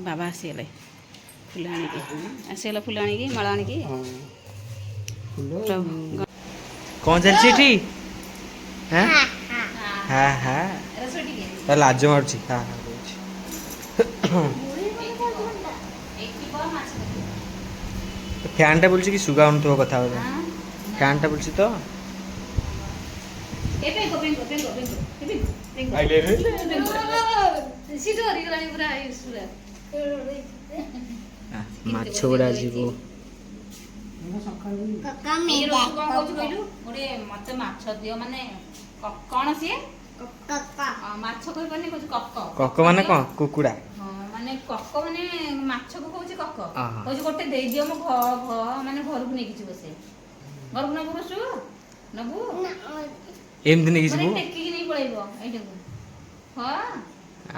बाबा आसीगले full आणिकी आसीगला full आणिकी माला आणिकी कौन चलছি ଏଠି हां हां हां लाज मारुଛି हां हां କହୁଛି ଫ୍ୟାନ୍ ଟା ବୁଲଛି କି ସୁଗା ହଉନଥିବ କଥା ହବା ଫ୍ୟାନ୍ ଟା ବୁଲଛି ତ ମାଛ ଗୁଡ଼ା ଯିବ मत माछ दियो माने कौन सी माछ कोई बनी कुछ कक्क कक्क माने कौन कुकुड़ा माने कक्क माने माछ को कहूची कक्क कहूची गोटे दे दियो मो घ घ माने घर को नेकी छिबो से घर को नबु बसु नबु एमदी नेकी छिबो टेकी की नहीं पळेबो एठे को हां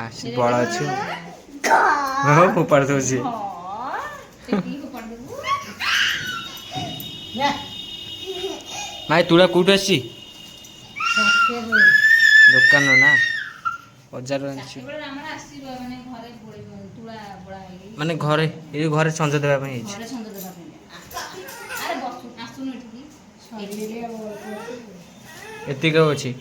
आसी बळ अछि हां फोपाड़ दो छी टेकी फोपाड़ देबो माई तुला कौट आसी दुकान ना बजार माने घरे ये घरे संज देबा पई एतिक अछि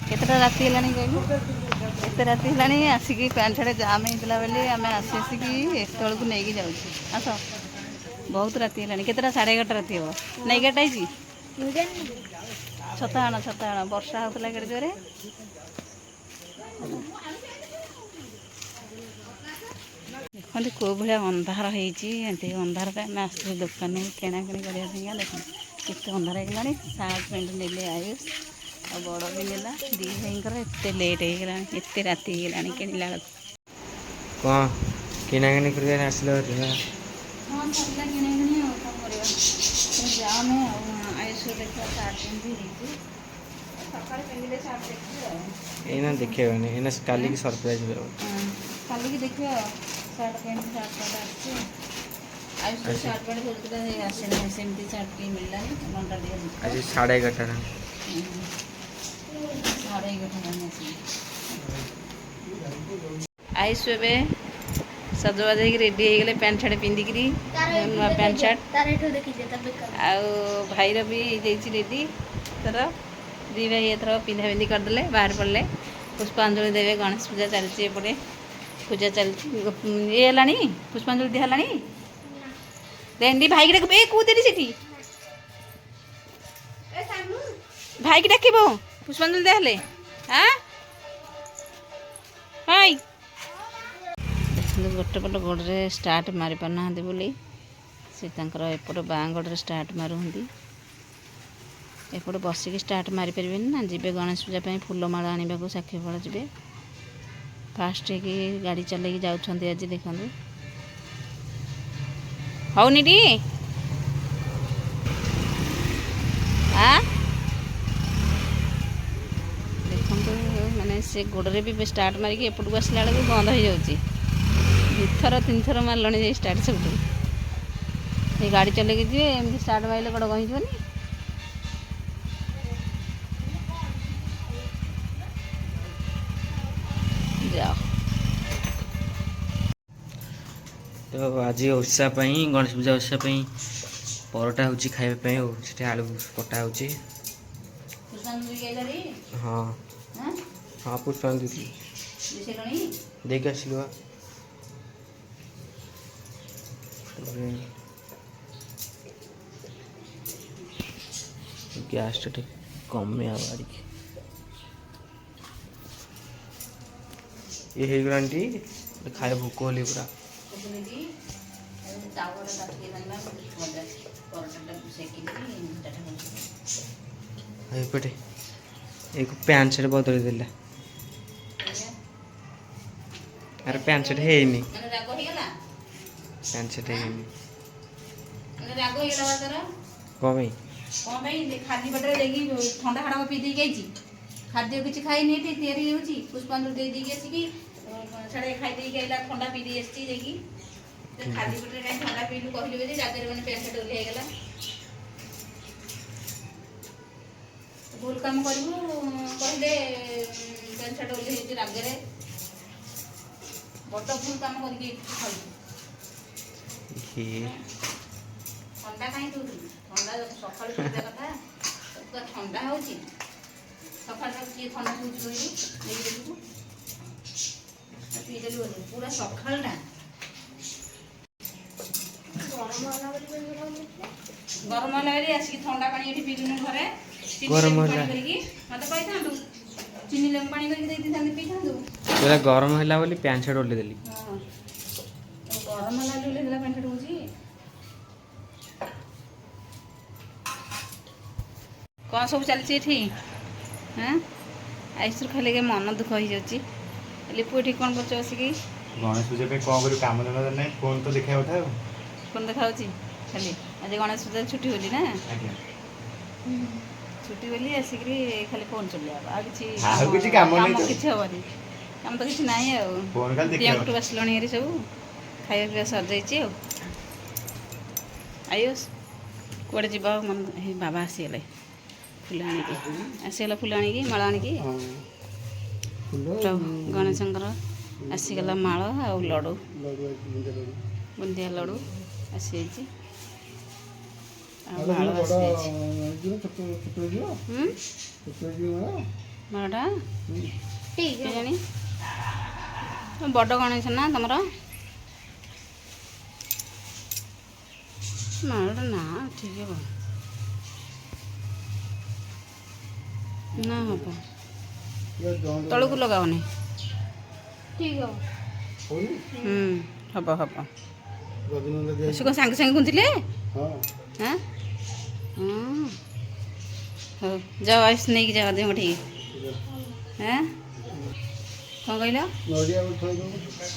केतटा राति हेलानी कहलु एते राति हेलानी आसिकी पैंट छाड़े जाम होइतला बेले आमे आसिकी एतळ को नेकी जाउछी आस बहुत राति हेलानी केतटा 11:30 राति हो नै गेटाई छी छता आना वर्षा होतला केड़े जोरे देखते को भाया अंधार होती अंधार आम आस दुकान किणाकिणी करने देख केत अंधार होगा सार्ट पैंट नेले आयुष आ बड़ भी नेला दी भाईर एत लेट होगा एत राति होगा किणला कौन किणाकिणी कर आसलो हाँ सरला किणाकिणी जामे आयुष देख सार्ट पैंट सकाल पिंधे सार्ट देखिए एना देखेबनी एना काली की सरप्राइज काली की देखिए सार्ट पैंट आसছে आयुष सार्ट पैंट खोलते आसे ना सेमती सार्ट के मिलला घंटा दिया आज 11:30 आयुष ए सजबाज हो रेडी हो गले पैंट शार्ट पिंधिकी नुआ पैंट शार्ट भाईर भी रेडी तर दी भाई एथर पिंधा पिंधि करदे बाहर पड़े पुष्पांजलि देवे गणेश पूजा चलती एपटे पूजा चलती ये है पुष्पांजलि दिया देंदी भाई की डाक कूदेली से भाई की डाक पुष्पांजलि दिया हाँ हाई गोटे पट गोड़े स्टार्ट मारी पारना बोली सी एपट बाँ गोड़े स्टार्ट मारुंदी एपटे बसिक स्टार्ट मारी पारे ना जी गणेश पूजा फूलमाला आने को साक्षीफल जी फास्ट की गाड़ी चल जाऊँच आज देखो हौनी टी देखो माने से गोड़े भी स्टार्ट मारिकी एपट को आसला बेलू बंद हो जाऊँगी 2 थर 3 थर मारे स्टार्ट सब ये गाड़ी चल जी एमती स्टार्ट मारे गोड़ कहींजनी जाओ तो आज ओषा गणेश पूजा ओषा परोटा हो खावाई आलू कटा हो हाँ हाँ पुष्पांजलि देख आसलु गैस कमे आवाड़ी ये हो गला खाए भोक होली पूरा एपटे एक पैंट शर्ट बदल देला अरे पैंट शर्ट है नहीं पैंट शर्ट है नहीं कौन भाई खाली बटे देखी ठंडा खाड़ा पी दी गई खाद्य किसी खाई नहीं तैयारी होची पुष्पांजलि दे दी आसिकी छाड़े खाई दे गला ठंडा पी दी आसी देखी खाली बटे कहीं ठंडा पीलु कहलु जे जागर मैंने पैंट शर्ट ओल्हे गला भूल काम करू कहले ପ୍ୟାଣ୍ଟ ସାର୍ଟ ଓହ୍ଲେଇ ହେଇଛି ରାଗରେ ବଡ଼ ଫୁଲ୍ କାମ କରିକି ଏଠି ଖାଉଛି। ଥଣ୍ଡା କାହିଁ ପିଉଥିଲୁ? ଥଣ୍ଡା ସକାଳୁ ପିଇବା କଥା। ପୁରା ଥଣ୍ଡା ହେଉଛି ସକାଳୁ ତାକୁ କିଏ ଥଣ୍ଡା ପିଉଛି କହିଲୁ? ନେଇକି ଦେଖିବୁ ପିଇଦେଲୁ ବୋଲି ପୁରା ସକାଳଟା ଗରମ ହେଲା ବୋଲି ଆସିକି ଥଣ୍ଡା ପାଣି ଏଠି ପିଇଲୁନି ଘରେ। ଗରମ ପାଣି ହେଲା କରିକି ମତେ କହିଥାନ୍ତୁ, ଚିନି ଲେମ୍ବୁ ପାଣି କରିକି ଦେଇଥାନ୍ତି ପିଇଥାନ୍ତୁ। ପୁରା ଗରମ ହେଲା ବୋଲି ପ୍ୟାଣ୍ଟ ସାର୍ଟ ଓହ୍ଲେଇ ଦେଲି। ହଁ ଗରମ ହେଲା ବୋଲି ହେଲା ପ୍ୟାଣ୍ଟ ସାର୍ଟ ହେଉଛି। କ'ଣ ସବୁ ଚାଲିଛି ଏଠି? ହଁ ଆଇସୁର ଖାଲି ମନ ଦୁଃଖ ହେଇଯାଉଛି। ଲିପୁ ଏଠି କ'ଣ କରୁଛ ବସିକି? ଗଣେଶ ପୂଜା ପାଇଁ କ'ଣ କରିବୁ? କାମ ଧନ୍ଦା ନାହିଁ, ଫୋନ୍ ତ ଦେଖିବା କଥା ଆଉ। ଫୋନ୍ ଦେଖାଉଛି ଖାଲି। ଆଜି ଗଣେଶ ପୂଜା ଛୁଟି ବୋଲି ନା? ଆଜ୍ଞା। ଛୁଟି ବୋଲି ଆସିକିରି ଖାଲି ଫୋନ୍ ଚଲେଇବା। ଆଉ କିଛି କାମ ନାହିଁ ତ। କିଛି ହେବନି। କାମ ତ କିଛି ନାହିଁ ଆଉ। ଫୋନ୍ ଖାଲି ଦେଖିବା ପିଆଙ୍କଠୁ ଆସିଲଣି ଏରି ସବୁ ଖାଇବା ପିଇବା ସରିଯାଇଛି ଆଉ। ଆୟୁଷ କୁଆଡ଼େ ଯିବା ଆଉ ମନ ହେଇ ବାବା ଆସିଗଲେ ଫୁଲ ଆଣିକି। ଆସିଗଲା ଫୁଲ ଆଣିକି ମାଳ ଆଣିକି। ଗଣେଶଙ୍କର ଆସିଗଲା ମାଳ ଆଉ ଲଡ଼ୁ, ବୁନ୍ଦିଆ ଲଡ଼ୁ ଆସିଯାଇଛି ଆଉ ମାଳ ଆସିଯାଇଛି। ମାଳଟା କେଜାଣି ବଡ଼ ଗଣେଶ ନା ତମର? ମାଳଟା ନା ଠିକ୍ ହେବ ନା ହେବ ତଳକୁ ଲଗାଅନି। ଠିକ୍ ହେବ। ହେବ ହେବ। ସେ କ'ଣ ସାଙ୍ଗେ ସାଙ୍ଗେ ଗୁନ୍ଥିଲେ? ହାଁ ହଉ ଯାଅ ଆୟୁଷ ନେଇକି ଯାଅ ଦେହ ଠିକ୍। ହାଁ କ'ଣ କହିଲ?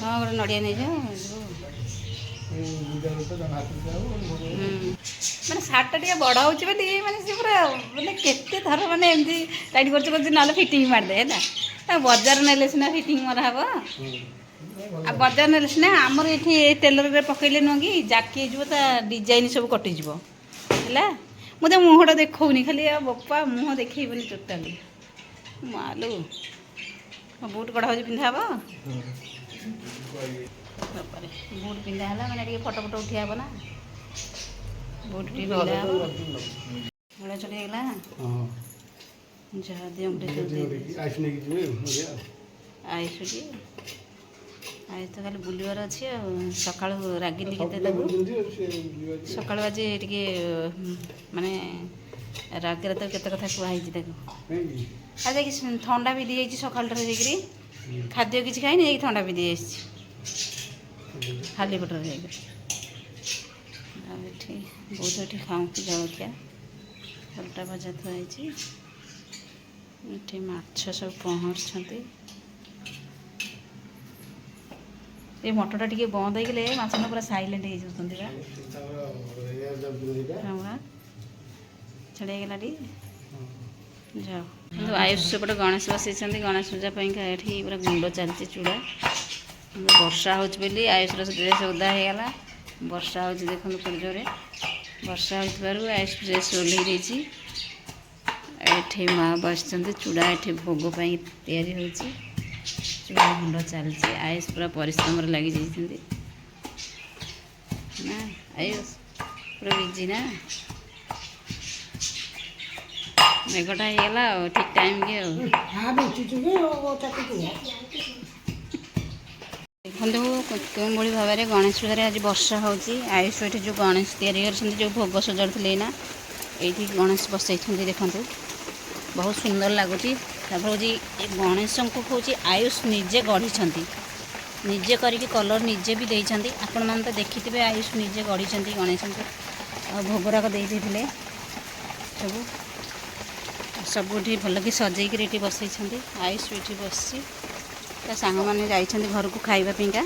ହଁ ଗୋଟେ ନଡ଼ିଆ ନେଇଯାଅ। ମାନେ ସାର୍ଟଟା ଟିକେ ବଡ଼ ହେଉଛି ବୋଲି ମାନେ ସେ ପୁରା ମାନେ କେତେ ଥର ମାନେ ଏମିତି ଟାଇଟ୍ କରୁଛି ନହେଲେ ଫିଟିଙ୍ଗ ମାରିଦେ ହେଲା। ବଜାର ନେଲେ ସିନା ଫିଟିଙ୍ଗ ମରା ହେବ। ଆଉ ବଜାର ନେଲେ ସିନା ଆମର ଏଠି ଟେଲରରେ ପକେଇଲେ ନୁହଁ କି ଜାକି ହେଇଯିବ, ତା ଡିଜାଇନ ସବୁ କଟିଯିବ ହେଲା। ମୁଁ ତ ମୁହଁଟା ଦେଖାଉନି ଖାଲି ଆଉ ବୋପା ମୁହଁ ଦେଖେଇବନି ଟୋଟାଲି। ମାଲୋ ବୁଟ୍ କଢ଼ା ହେଉଛି ପିନ୍ଧା ହେବ। ବୁଟ୍ ପିନ୍ଧା ହେଲା ମାନେ ଟିକେ ଫଟୋ ଫଟୋ ଉଠିଆ ହେବ ନା। ବୁଟ୍ ଟିକେ ପିନ୍ଧା ହେବ। ମୂଳା ଚଢ଼ି ହେଇଗଲା। ଯାହା ଦିଅ ଆଇସୁଟି ଆଇ ତ ଖାଲି ବୁଲିବାର ଅଛି ଆଉ। ସକାଳୁ ରାଗିଲି କେତେ ତାକୁ। ସକାଳୁ ଆଜି ଟିକେ ମାନେ ରାଗରେ ତ କେତେ କଥା କୁହାହେଇଛି ତାକୁ। ଆଉ ଯାଇକି ଥଣ୍ଡା ବି ଦିଆଯାଇଛି ସକାଳୁଟାରେ ଯାଇକିରି ଖାଦ୍ୟ କିଛି ଖାଇନି, ଯାଇକି ଥଣ୍ଡା ବି ଦିଆଯାଇଛି ଖାଲି ପେଟରେ ଯାଇକିରି। ଆଉ ଏଠି ବହୁତ ଏଠି ଖାଉଛି ଜଳଖିଆ, ପଲଟା ଭଜା ଥୁଆ ହେଇଛି। ଏଠି ମାଛ ସବୁ ପହଁରୁଛନ୍ତି। ଏ ମଟରଟା ଟିକେ ବନ୍ଦ ହେଇଗଲେ ମାଛ ପୁରା ସାଇଲେଣ୍ଟ ହେଇଯାଉଛନ୍ତି ବା। ଛାଡ଼ି ହେଇଗଲା ଟିକେ ଯାଅ। କିନ୍ତୁ ଆୟୁଷ ସେପଟେ ଗଣେଶ ବସେଇଛନ୍ତି। ଗଣେଶ ପୂଜା ପାଇଁକା ଏଠି ପୁରା ଗୁଣ୍ଡ ଚାଲିଛି ଚୂଡ଼ା। ବର୍ଷା ହେଉଛି ବୋଲି ଆୟୁଷର ଡ୍ରେସ୍ ଓଦା ହେଇଗଲା। ବର୍ଷା ହେଉଛି ଦେଖନ୍ତୁ କେତେ ଜୋରେ। ବର୍ଷା ହେଉଥିବାରୁ ଆୟୁଷ ଡ୍ରେସ୍ ଓହ୍ଲେଇ ଦେଇଛି। ଏଠି ମା ବସିଛନ୍ତି। ଚୂଡ଼ା ଏଠି ଭୋଗ ପାଇଁ ତିଆରି ହେଉଛି। ଚୂଡ଼ା ଗୁଣ୍ଡ ଚାଲିଛି। ଆୟୁଷ ପୁରା ପରିଶ୍ରମରେ ଲାଗିଯାଇଛନ୍ତି ନା। ଆୟୁଷ ପୁରା ବିଜି ନା। ମେଘଟା ହେଇଗଲା ଆଉ ଠିକ୍ ଟାଇମ୍କି ଆଉ। ଦେଖନ୍ତୁ କେଉଁଭଳି ଭାବରେ ଗଣେଶ ପୂଜାରେ ଆଜି ବର୍ଷା ହେଉଛି। ଆୟୁଷ ଏଠି ଯେଉଁ ଗଣେଶ ତିଆରି କରିଛନ୍ତି, ଯେଉଁ ଭୋଗ ସଜାଡ଼ୁଥିଲେ ଏଇନା ଏଇଠି ଗଣେଶ ବସେଇଛନ୍ତି। ଦେଖନ୍ତୁ ବହୁତ ସୁନ୍ଦର ଲାଗୁଛି। ତାପରେ ହେଉଛି ଏ ଗଣେଶଙ୍କୁ ହେଉଛି ଆୟୁଷ ନିଜେ ଗଢ଼ିଛନ୍ତି, ନିଜେ କରିକି କଲର୍ ନିଜେ ବି ଦେଇଛନ୍ତି। ଆପଣମାନେ ତ ଦେଖିଥିବେ ଆୟୁଷ ନିଜେ ଗଢ଼ିଛନ୍ତି ଗଣେଶଙ୍କୁ। ଆଉ ଭୋଗରାଗ ଦେଇ ଦେଇଥିଲେ ସବୁ ସବୁଠି ଭଲକି ସଜେଇକିରି ଏଠି ବସେଇଛନ୍ତି। ଆୟୁଷ ଏଠି ବସିଛି, ତା ସାଙ୍ଗମାନେ ଯାଇଛନ୍ତି ଘରକୁ ଖାଇବା ପାଇଁକା।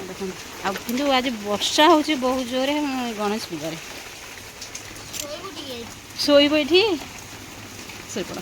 ଦେଖନ୍ତୁ ଆଉ କିନ୍ତୁ ଆଜି ବର୍ଷା ହେଉଛି ବହୁତ ଜୋରେ ଗଣେଶ ପୂଜାରେ। ଶୋଇବ ଏଠି, ଶୋଇପଡ଼।